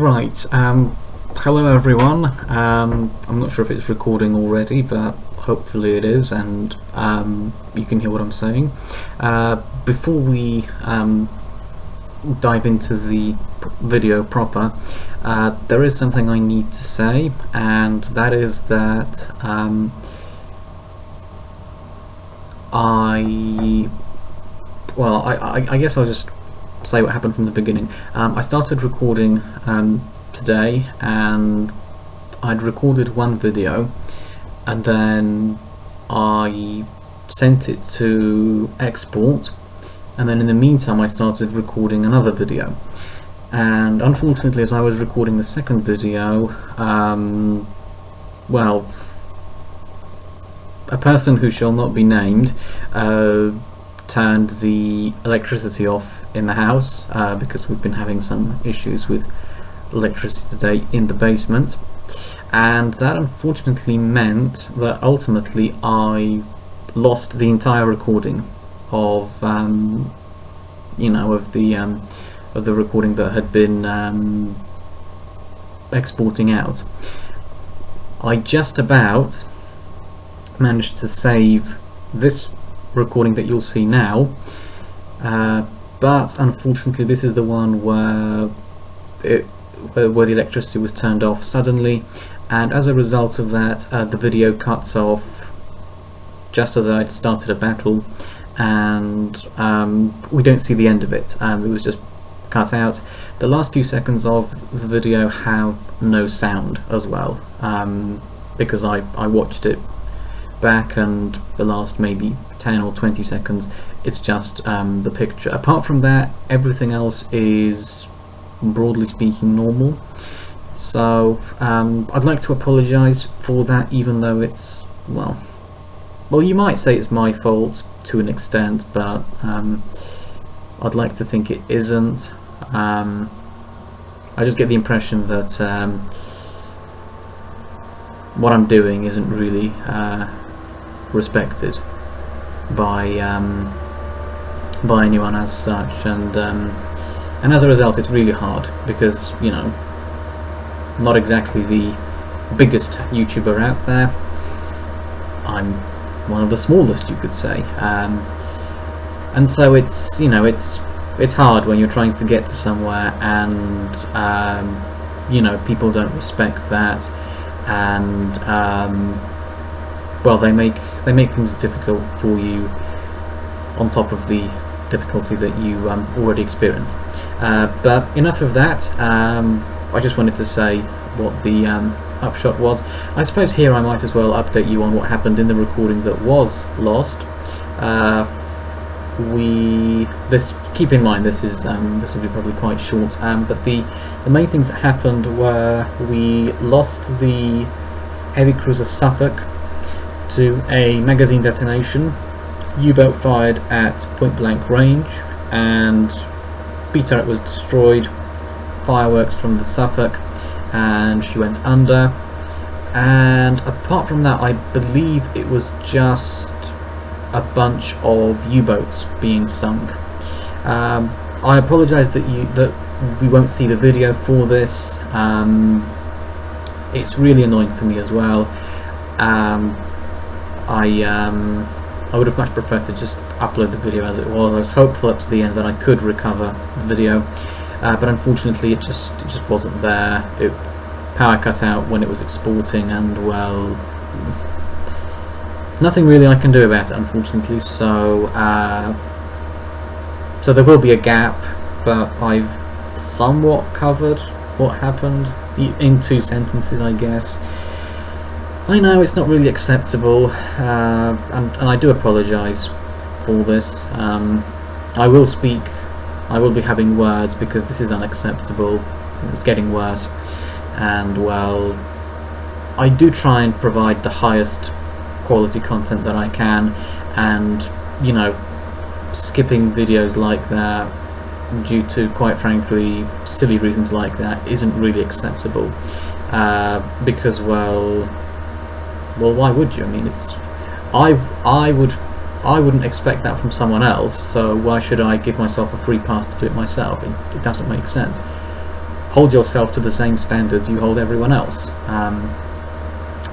Right, hello everyone. I'm not sure if it's recording already, but hopefully it is, and you can hear what I'm saying. Before we dive into the video proper, there is something I need to say, and that is that I guess I'll just say what happened from the beginning. I started recording today, and I'd recorded one video, and then I sent it to export, and then in the meantime I started recording another video. And unfortunately, as I was recording the second video, well, a person who shall not be named turned the electricity off in the house because we've been having some issues with electricity today in the basement, and that unfortunately meant that ultimately I lost the entire recording of of the recording that had been exporting out. I just about managed to save this recording that you'll see now, but unfortunately this is the one where the electricity was turned off suddenly, and as a result of that the video cuts off just as I'd started a battle, and we don't see the end of it. It was just cut out. The last few seconds of the video have no sound as well, because I watched it back, and the last maybe 10 or 20 seconds it's just the picture. Apart from that, everything else is broadly speaking normal. So I'd like to apologise for that, even though it's well you might say it's my fault to an extent, but I'd like to think it isn't. I just get the impression that what I'm doing isn't really respected by anyone as such, and as a result it's really hard, because not exactly the biggest YouTuber out there. I'm one of the smallest, you could say, and so it's it's hard when you're trying to get to somewhere, and people don't respect that, and well, they make things difficult for you on top of the difficulty that you already experienced. But enough of that. I just wanted to say what the upshot was. I suppose here I might as well update you on what happened in the recording that was lost. Keep in mind this will be probably quite short, but the main things that happened were we lost the heavy cruiser Suffolk to a magazine detonation, U-boat fired at point blank range, and B-turret was destroyed, fireworks from the Suffolk, and she went under. And apart from that, I believe it was just a bunch of U-boats being sunk. I apologise that we won't see the video for this. It's really annoying for me as well. I would have much preferred to just upload the video as it was. I was hopeful up to the end that I could recover the video, but unfortunately it just wasn't there. Power cut out when it was exporting, and well, nothing really I can do about it, unfortunately. So so there will be a gap, but I've somewhat covered what happened in 2 sentences, I guess. I know it's not really acceptable, and I do apologise for this. I will be having words, because this is unacceptable. It's getting worse, and well, I do try and provide the highest quality content that I can, and skipping videos like that due to, quite frankly, silly reasons like that isn't really acceptable, because well, why would you? I mean, I wouldn't expect that from someone else, so why should I give myself a free pass to do it myself? It doesn't make sense. hold yourself to the same standards you hold everyone else.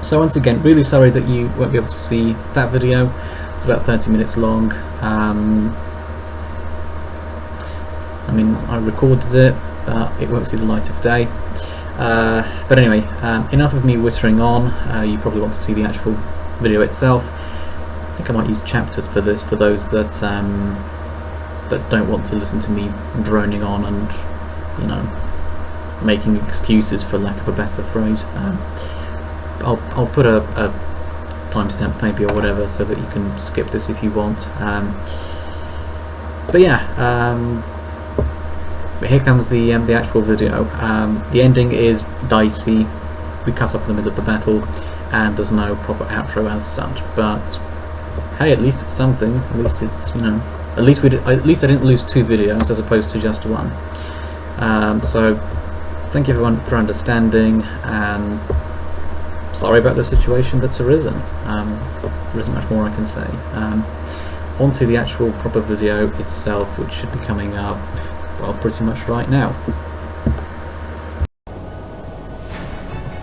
So once again, really sorry that you won't be able to see that video. It's about 30 minutes long. I mean, I recorded it, but it won't see the light of day. But anyway, enough of me whittering on. You probably want to see the actual video itself. I think I might use chapters for this, for those that that don't want to listen to me droning on and, you know, making excuses, for lack of a better phrase. I'll put a timestamp maybe or whatever, so that you can skip this if you want. But yeah, here comes the actual video. The ending is dicey. We cut off in the middle of the battle, and there's no proper outro as such. But hey, at least it's something. At least it's, you know, at least I didn't lose 2 videos as opposed to just 1. So thank you everyone for understanding, and sorry about the situation that's arisen. There isn't much more I can say. On to the actual proper video itself, which should be coming up, well, pretty much right now.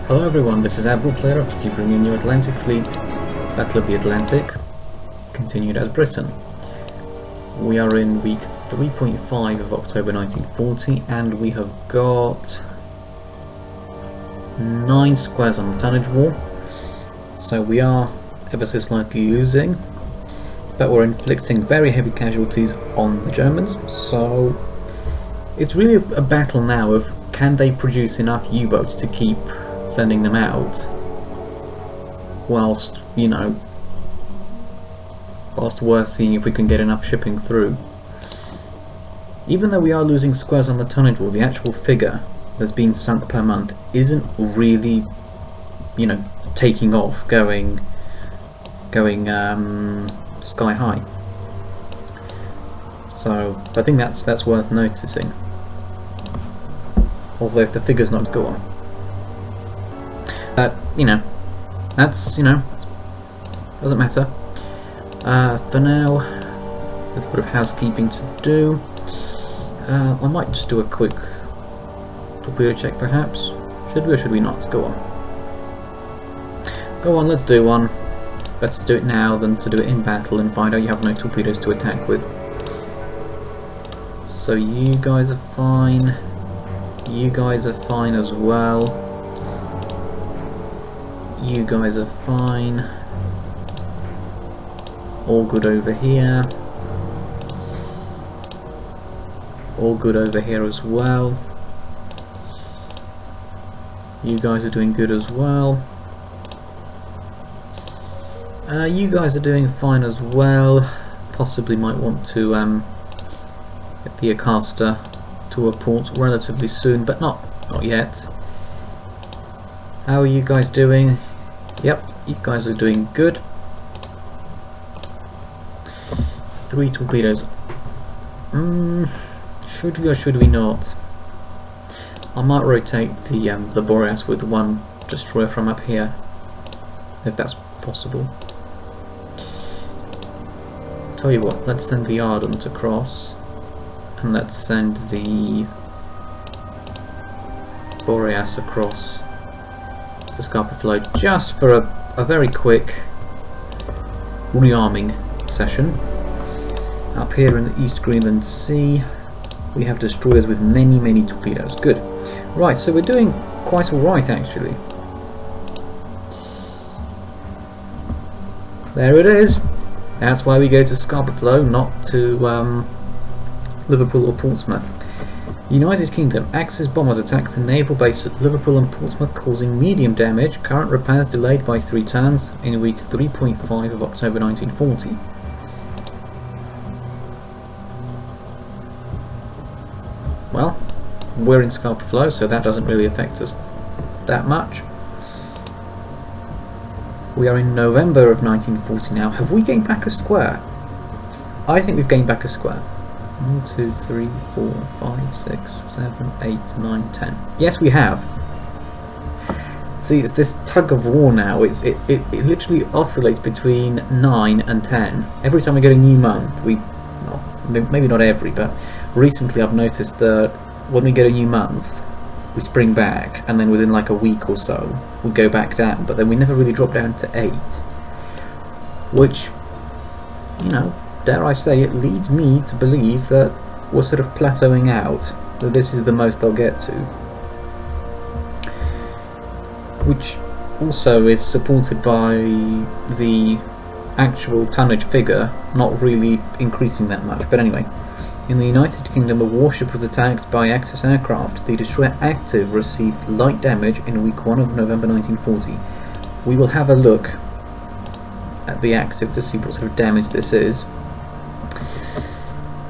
Hello everyone, this is Admiral Playerovski bringing you Atlantic Fleet, Battle of the Atlantic, continued as Britain. We are in week 3.5 of October 1940, and we have got 9 squares on the tonnage wall, so we are ever so slightly losing, but we're inflicting very heavy casualties on the Germans. So it's really a battle now of, can they produce enough U-boats to keep sending them out, whilst, you know, whilst we're seeing if we can get enough shipping through. Even though we are losing squares on the tonnage wall, the actual figure that's been sunk per month isn't really, you know, taking off, going sky high. So I think that's worth noticing. Although if the figure's not go on, you know, that's, you know, doesn't matter. For now, a little bit of housekeeping to do. I might just do a quick torpedo check, perhaps. Should we or should we not? Go on. Go on, let's do one. Better to do it now than to do it in battle and find out you have no torpedoes to attack with. So you guys are fine. You guys are fine as well. You guys are fine. All good over here. All good over here as well. You guys are doing good as well. You guys are doing fine as well. Possibly might want to get the Acasta to a port relatively soon, but not yet. How are you guys doing? Yep, you guys are doing good. 3 torpedoes. Should we or should we not? I might rotate the Boreas with 1 destroyer from up here, if that's possible. Tell you what, let's send the Ardent across, and let's send the Boreas across to Scapa Flow, just for a very quick rearming session. Up here in the East Greenland Sea, we have destroyers with many torpedoes. Good. Right, so we're doing quite alright actually. There it is. That's why we go to Scapa Flow, not to Liverpool or Portsmouth. United Kingdom. Axis bombers attack the naval base at Liverpool and Portsmouth, causing medium damage. Current repairs delayed by 3 turns in week 3.5 of October 1940. Well, we're in Scapa Flow, so that doesn't really affect us that much. We are in November of 1940 now. Have we gained back a square? I think we've gained back a square. 1, 2, 3, 4, 5, 6, 7, 8, 9, 10. Yes, we have. See, it's this tug of war now. It literally oscillates between 9 and 10. Every time we get a new month, well, maybe not every, but recently I've noticed that when we get a new month, we spring back, and then within like a week or so we go back down, but then we never really drop down to 8, which, you know, dare I say, it leads me to believe that we're sort of plateauing out, that this is the most they'll get to, which also is supported by the actual tonnage figure not really increasing that much. But anyway, in the United Kingdom, a warship was attacked by Axis aircraft. The destroyer Active received light damage in week 1 of November 1940. We will have a look at the Active to see what sort of damage this is.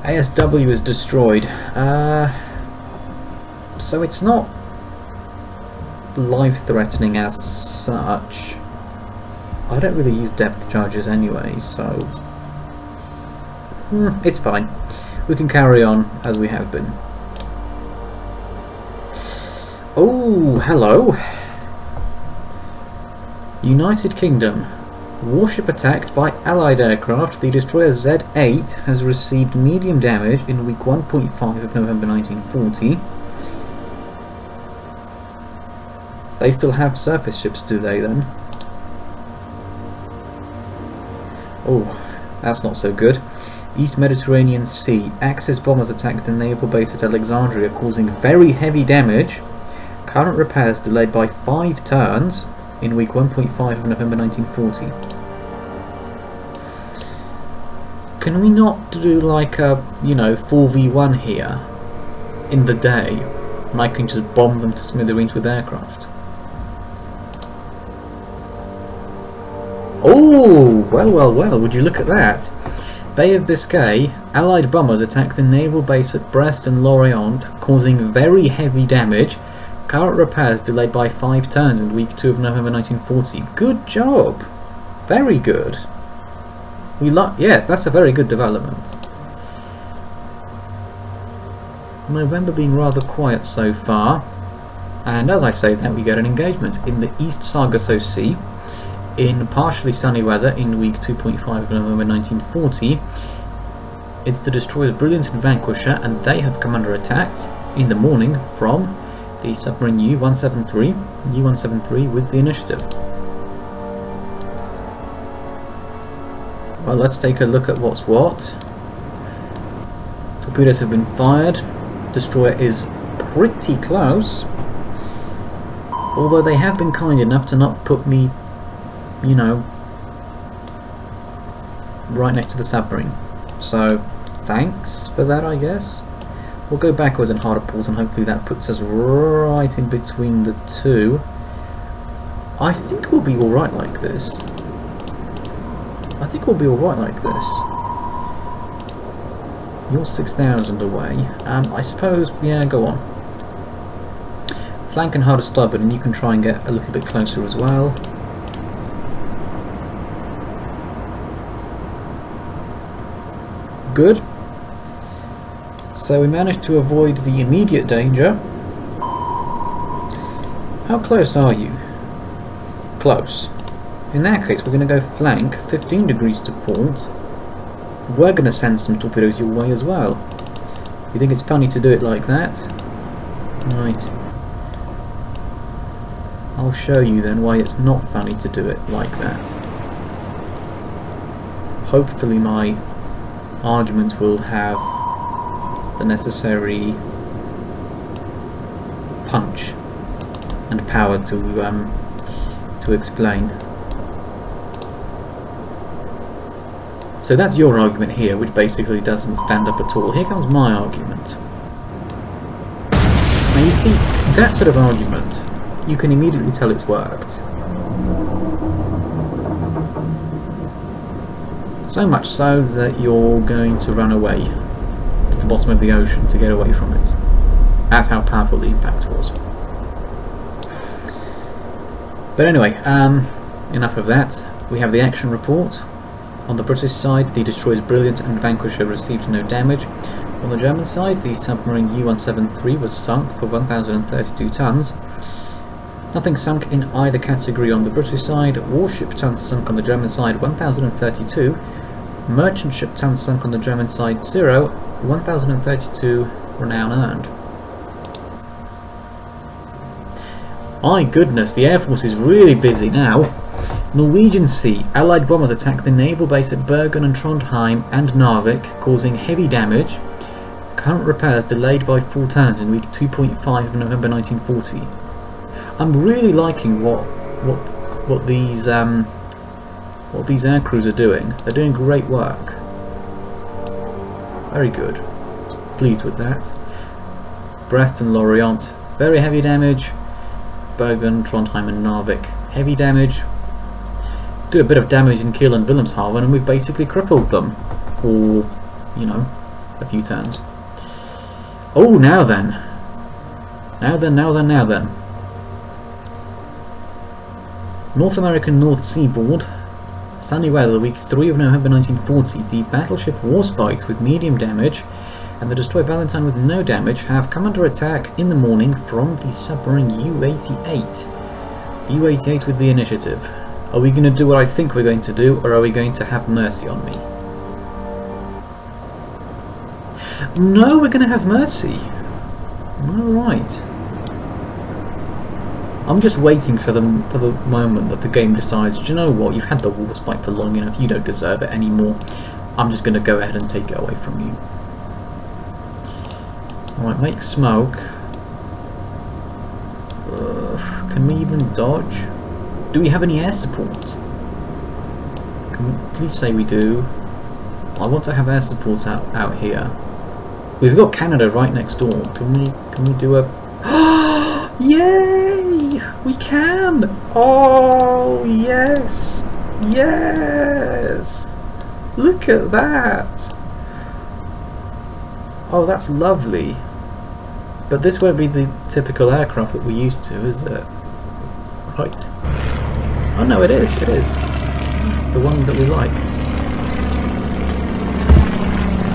ASW is destroyed. So it's not life-threatening as such. I don't really use depth charges anyway, so it's fine. We can carry on as we have been. Oh, hello. United Kingdom. Warship attacked by Allied aircraft. The destroyer Z8 has received medium damage in week 1.5 of November 1940. They still have surface ships, do they then? Oh, that's not so good. East Mediterranean Sea. Axis bombers attacked the naval base at Alexandria, causing very heavy damage. Current repairs delayed by 5 turns in week 1.5 of November 1940. Can we not do like a, 4v1 here in the day, and I can just bomb them to smithereens with aircraft? Oh, well, would you look at that? Bay of Biscay, Allied bombers attack the naval base at Brest and Lorient, causing very heavy damage. Current repairs delayed by 5 turns in week 2 of November 1940. Good job! Very good. Yes, that's a very good development. November being rather quiet so far, and as I say that, we get an engagement in the East Sargasso Sea in partially sunny weather in week 2.5 of November 1940. It's the destroyers Brilliant and Vanquisher, and they have come under attack in the morning from the submarine U-173 with the initiative. Well, let's take a look at what's what. Torpedoes have been fired. Destroyer is pretty close, although they have been kind enough to not put me, right next to the submarine. So, thanks for that, I guess. We'll go backwards and hard at port, and hopefully that puts us right in between the two. I think we'll be alright like this. You're 6,000 away. I suppose, yeah, go on. Flank and hard starboard, and you can try and get a little bit closer as well. Good. So we managed to avoid the immediate danger. How close are you? Close. In that case, we're going to go flank 15 degrees to port. We're going to send some torpedoes your way as well. You think it's funny to do it like that? Right. I'll show you then why it's not funny to do it like that. Hopefully my argument will have the necessary punch and power to explain. So that's your argument here, which basically doesn't stand up at all. Here comes my argument. Now you see, that sort of argument, you can immediately tell it's worked. So much so that you're going to run away to the bottom of the ocean to get away from it. That's how powerful the impact was. But anyway, enough of that. We have the action report. On the British side, the destroyers Brilliant and Vanquisher received no damage. On the German side, the submarine U-173 was sunk for 1,032 tons. Nothing sunk in either category on the British side. Warship tons sunk on the German side, 1,032. Merchant ship tons sunk on the German side, 0. 1,032 renown earned. My goodness, the Air Force is really busy now. Norwegian Sea. Allied bombers attack the naval base at Bergen and Trondheim and Narvik, causing heavy damage. Current repairs delayed by 4 turns in week 2.5 of November 1940. I'm really liking what these air crews are doing. They're doing great work. Very good. Pleased with that. Brest and Lorient, very heavy damage. Bergen, Trondheim and Narvik, heavy damage. Do a bit of damage in Kiel and Wilhelmshaven and we've basically crippled them for, you know, a few turns. Oh, now then. Now then. North American North Seaboard. Sunny weather, week 3 of November 1940. The battleship Warspite with medium damage and the destroyer Valentine with no damage have come under attack in the morning from the submarine U-88. U-88 with the initiative. Are we going to do what I think we're going to do, or are we going to have mercy on me? No, we're going to have mercy. Alright. I'm just waiting for the moment that the game decides, do you know what, you've had the Warspite for long enough, you don't deserve it anymore. I'm just going to go ahead and take it away from you. Alright, make smoke. Can we even dodge? Do we have any air support? Please say we do. I want to have air support out here. We've got Canada right next door. Can we do a... Yay! We can! Oh, yes! Yes! Look at that! Oh, that's lovely. But this won't be the typical aircraft that we're used to, is it? Right. Oh no, it is, it is. It's the one that we like.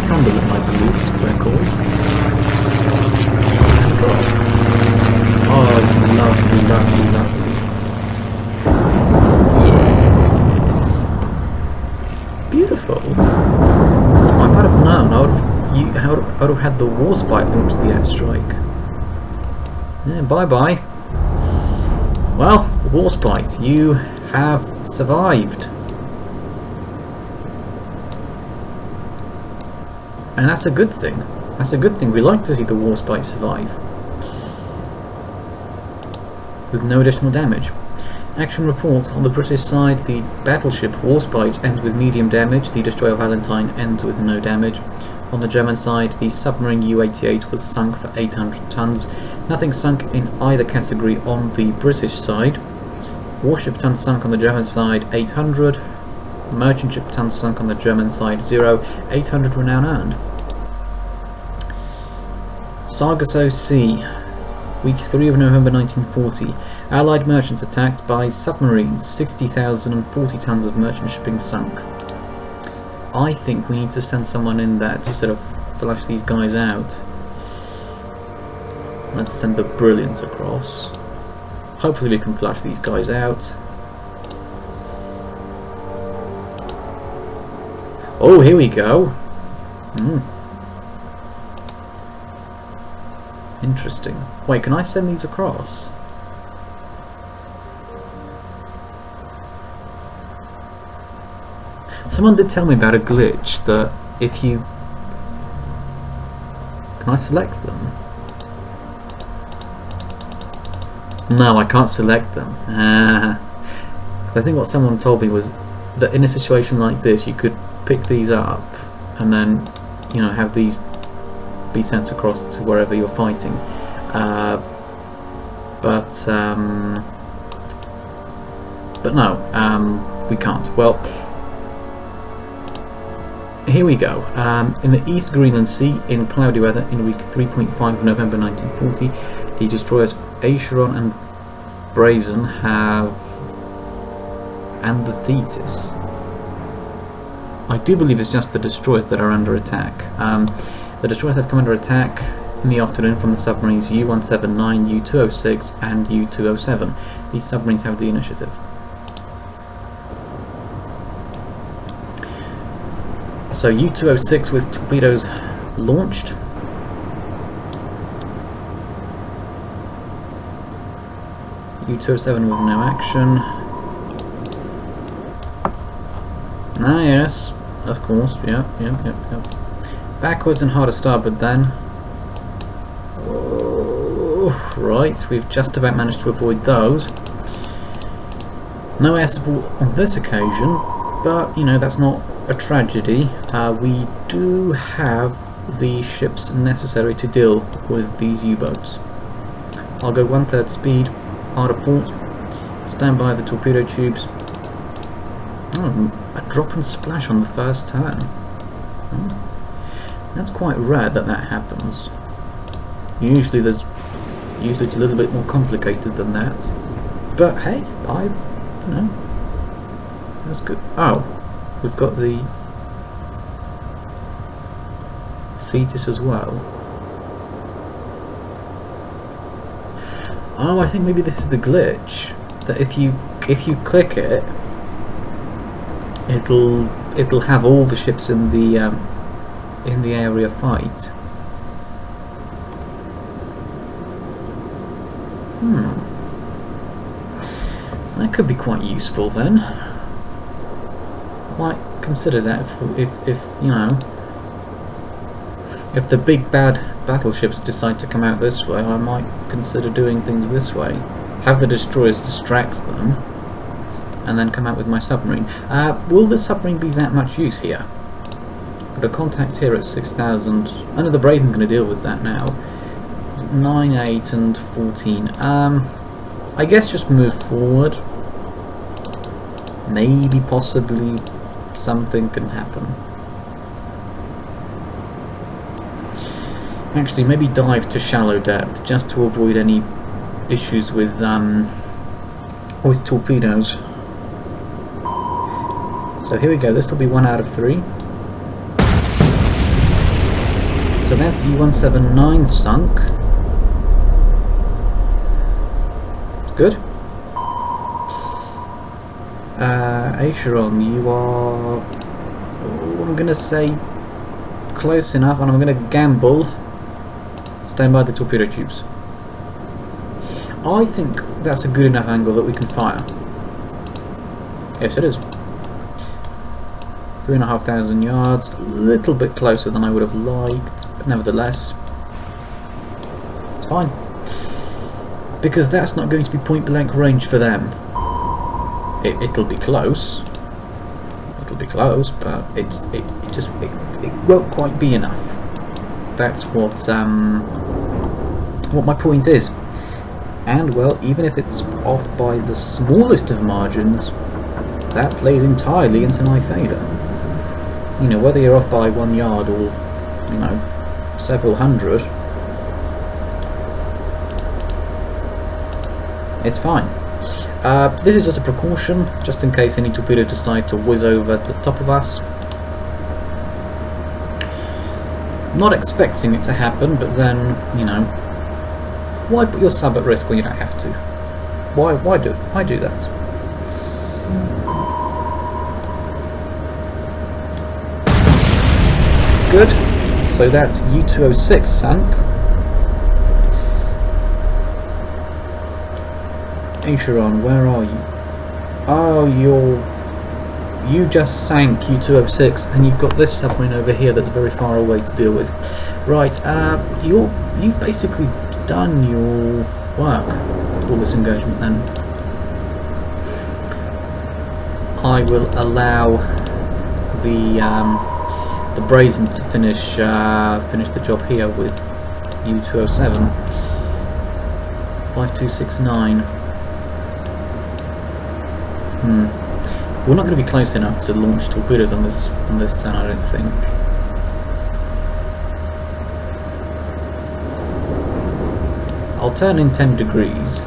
Sunderland, I believe it's what they're called. Drop. Oh, lovely, lovely, lovely. Yes! Beautiful. Oh, if I'd have known, I would have had the Warspite launch the airstrike. Yeah, bye-bye. Well, Warspite, you have survived. And that's a good thing. That's a good thing. We like to see the Warspite survive. With no additional damage. Action report. On the British side, the battleship Warspite ends with medium damage. The destroyer Valentine ends with no damage. On the German side, the submarine U-88 was sunk for 800 tons. Nothing sunk in either category on the British side. Warship tons sunk on the German side, 800. Merchant ship tons sunk on the German side, 0. 800 renown earned. Sargasso Sea. Week 3 of November 1940. Allied merchants attacked by submarines. 60,040 tons of merchant shipping sunk. I think we need to send someone in there to sort of flash these guys out. Let's send the Brilliance across. Hopefully we can flash these guys out. Oh, here we go. Interesting. Wait, can I send these across? Someone did tell me about a glitch that if you... Can I select them? No, I can't select them. Because I think what someone told me was that in a situation like this you could pick these up and then, you know, have these be sent across to wherever you're fighting. But no, we can't. Well, here we go. In the East Greenland Sea, in cloudy weather, in week 3.5 of November 1940, the destroyers Acheron and Brazen have... and the Thetis. I do believe it's just the destroyers that are under attack. The destroyers have come under attack in the afternoon from the submarines U-179, U-206 and U-207. These submarines have the initiative. So U-206 with torpedoes launched. U-207 with no action. Ah yes, of course, yep. Backwards and harder starboard then. Oh, right, we've just about managed to avoid those. No air support on this occasion, but you know, that's not a tragedy. We do have the ships necessary to deal with these U-boats. I'll go 1/3 speed, harder port, stand by the torpedo tubes. Oh, a drop and splash on the first turn. Oh, that's quite rare that happens. Usually it's a little bit more complicated than that. But hey, you know, that's good. Oh, we've got the Thetis as well. Oh, I think maybe this is the glitch. That if you click it, it'll have all the ships in the area fight. That could be quite useful then. Might consider that if you know, if the big bad battleships decide to come out this way, I might consider doing things this way. Have the destroyers distract them, and then come out with my submarine. Will the submarine be that much use here? Got a contact here at 6,000. I know the Brazen's going to deal with that now. 9, 8, and 14. I guess just move forward. Maybe, possibly, something can happen. Actually, maybe dive to shallow depth, just to avoid any issues with torpedoes. So here we go, this will be 1 out of 3. So that's U-179 sunk. Good. Acheron, you are... oh, I'm going to say close enough, and I'm going to gamble. Stand by the torpedo tubes. I think that's a good enough angle that we can fire. Yes, it is. 3,500 yards, a little bit closer than I would have liked, but nevertheless, it's fine. Because that's not going to be point blank range for them. It'll be close. It'll be close, but it won't quite be enough. That's what my point is. And well, even if it's off by the smallest of margins, that plays entirely into my favour. You know, whether you're off by 1 yard or, you know, several hundred, it's fine. This is just a precaution, just in case any torpedoes decide to whiz over the top of us. Not expecting it to happen, but then, you know, why put your sub at risk when you don't have to? Why do that? Good. So that's U-206 sunk. Acheron, where are you? Oh, you just sank U-206, and you've got this submarine over here that's very far away to deal with. Right, you've basically done your work for this engagement then. I will allow the Brazen to finish the job here with U-207. 5269. We're not going to be close enough to launch torpedoes on this turn, I don't think. I'll turn in 10 degrees.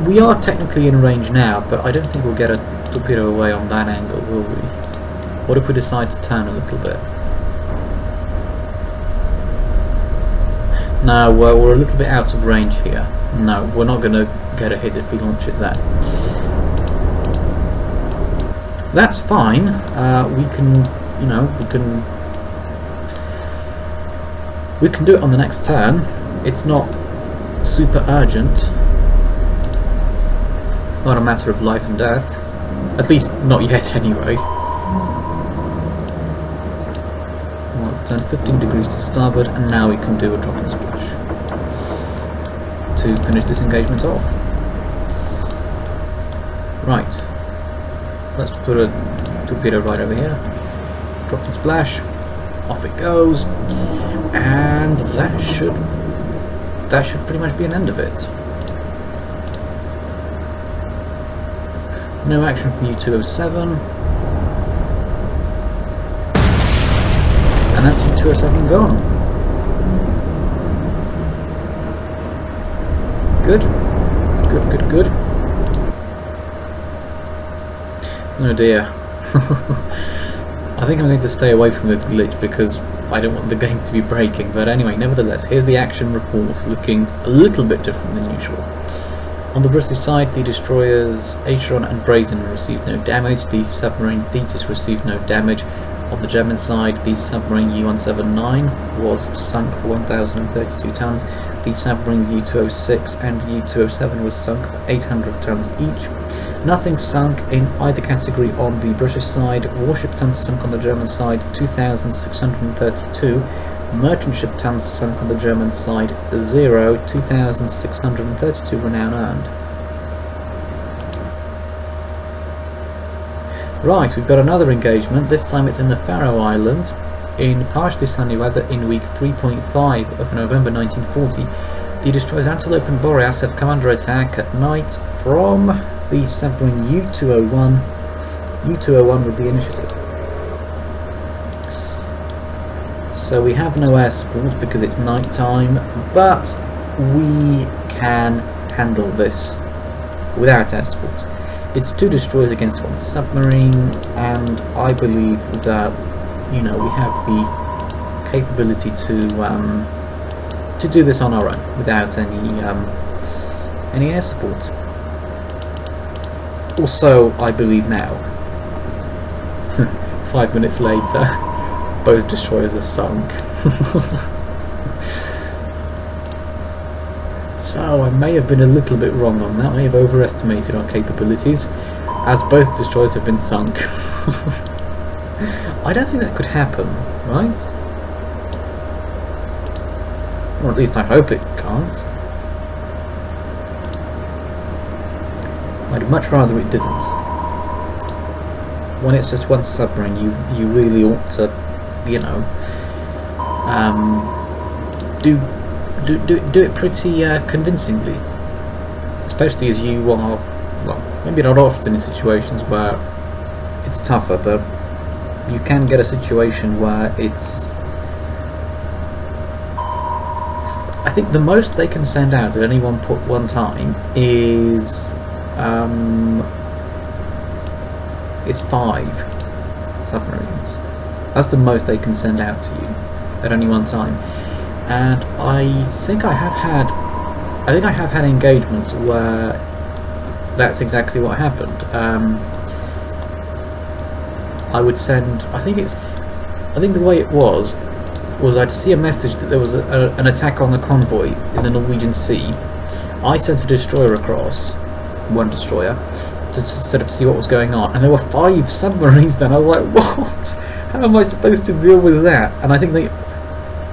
We are technically in range now, but I don't think we'll get a torpedo away on that angle, will we? What if we decide to turn a little bit? No, we're a little bit out of range here. No, we're not going to get a hit if we launch it there. That's fine. We can, you know, We can do it on the next turn. It's not super urgent. It's not a matter of life and death. At least not yet anyway. Well, turn 15 degrees to starboard, and now we can do a drop and splash to finish this engagement off. Right. Let's put a torpedo right over here. Drop and splash. Off it goes. And that should pretty much be an end of it. No action from U-207. And that's U-207 gone. Good. Good, good, good. Oh dear. I think I'm going to stay away from this glitch because I don't want the game to be breaking. But anyway, nevertheless, here's the action report looking a little bit different than usual. On the British side, the destroyers Acheron and Brazen received no damage. The submarine Thetis received no damage. On the German side, the submarine U-179 was sunk for 1,032 tons. The submarines U-206 and U-207 was sunk for 800 tons each. Nothing sunk in either category on the British side. Warship tons sunk on the German side, 2,632. Merchant ship tons sunk on the German side, 0, 2,632 renown earned. Right, we've got another engagement. This time it's in the Faroe Islands, in partially sunny weather in week 3.5 of November 1940. The destroyers Antelope and Boreas have come under attack at night from the submarine U-201. U-201 with the initiative. So we have no air support because it's night time, but we can handle this without air support. It's 2 destroyers against 1 submarine, and I believe that, you know, we have the capability to do this on our own without any air support. Also, I believe now, 5 minutes later, both destroyers are sunk. So I may have been a little bit wrong on that. I may have overestimated our capabilities, as both destroyers have been sunk. I don't think that could happen, right? Or at least I hope it can't. I'd much rather it didn't. When it's just 1 submarine, you really ought to, you know, do it pretty convincingly, especially as you are, well, maybe not often in situations where it's tougher, but you can get a situation where it's, I think the most they can send out at any one time is 5 submarines. That's the most they can send out to you at any one time. And I think I have had engagements where that's exactly what happened. I would send, I think the way it was I'd see a message that there was an attack on the convoy in the Norwegian Sea. I sent a destroyer across, 1 destroyer, to sort of see what was going on, and there were 5 submarines then. I was like, what? How am I supposed to deal with that? And I think they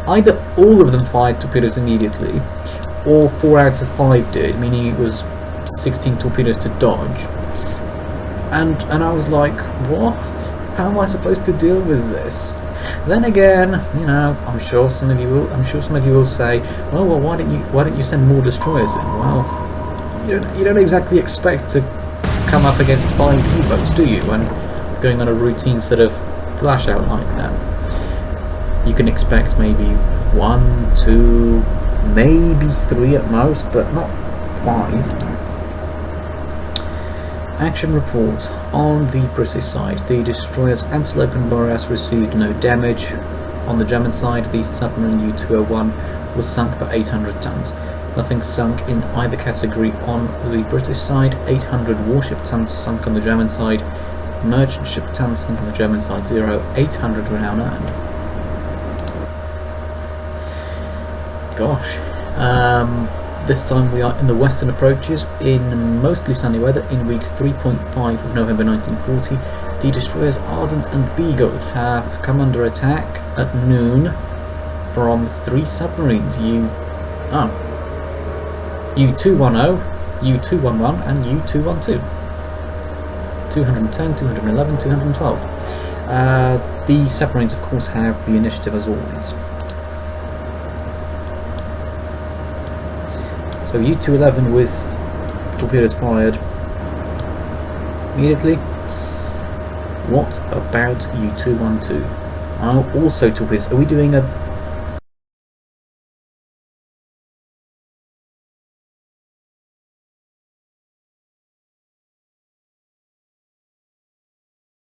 either all of them fired torpedoes immediately, or 4 out of 5 did, meaning it was 16 torpedoes to dodge. And I was like, what? How am I supposed to deal with this? Then again, you know, I'm sure some of you will say, well, why don't you send more destroyers in? Well, you don't exactly expect to come up against 5 U-boats, do you? When going on a routine sort of flash out like that. You can expect maybe 1, 2, maybe 3 at most, but not 5. Action report. On the British side, the destroyers Antelope and Boreas received no damage. On the German side, the submarine U-201 was sunk for 800 tons. Nothing sunk in either category on the British side. 800 warship tons sunk on the German side. Merchant ship tons sunk on the German side, 0. 800 renown earned. Gosh. This time we are in the western approaches in mostly sunny weather in week 3.5 of November 1940. The destroyers Ardent and Beagle have come under attack at noon from 3 submarines, U-210, U-211 and U-212. 210, 211, 212. The submarines of course have the initiative as always. So U-211 with torpedoes fired immediately. What about U-212? Also torpedoes. Are we doing a